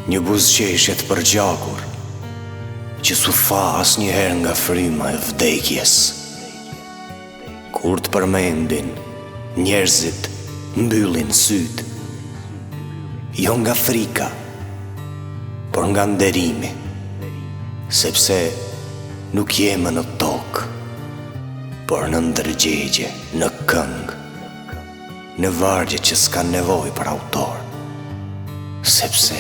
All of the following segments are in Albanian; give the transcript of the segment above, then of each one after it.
Një buzëqeshjet për gjakur që su fa as njëherë nga fryma e vdekjes. Kur të përmendin, njerëzit mbyllin syt, jo nga frika, por nga nderimi, sepse nuk jemi në tokë, por në ndërgjegje, në këngë, në vargje që s'ka nevoj për autor, sepse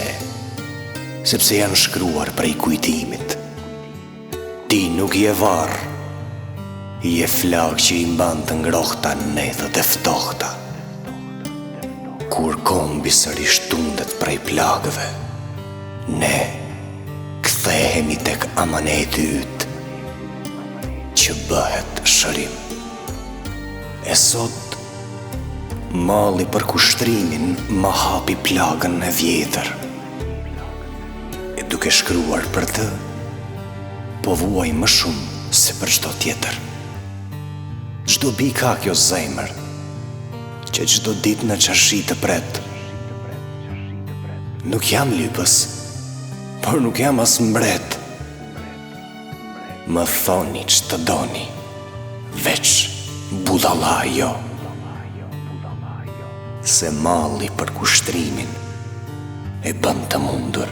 janë shkruar prej kujtimit. Ti nuk je varë, je flak që i mban të ngrohta në nethet e ftohta. Kur kombi sërish tundet prej plagëve, ne kthehemi tek amaneti yt, që bëhet shërim. E sot, malli për kushtrimin ma hapi plagën e vjetër. E duke shkruar për të, po vuaj më shumë se për çdo tjetër. Çdo bi ka kjo zemër, që çdo ditë në qashi të pret. Nuk jam lypës, por nuk jam as mbret. Më thoni që të doni, veç budalla jo. Se malli për kushtrimin e bën të mundur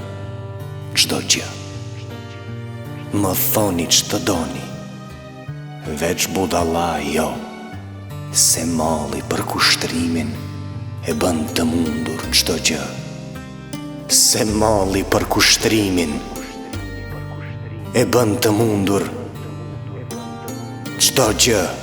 çdo gjë. Më thoni që të doni, veç budalla jo. Se malli për kushtrimin e bën të mundur çdo gjë. Se malli për kushtrimin e bën të mundur çdo gjë.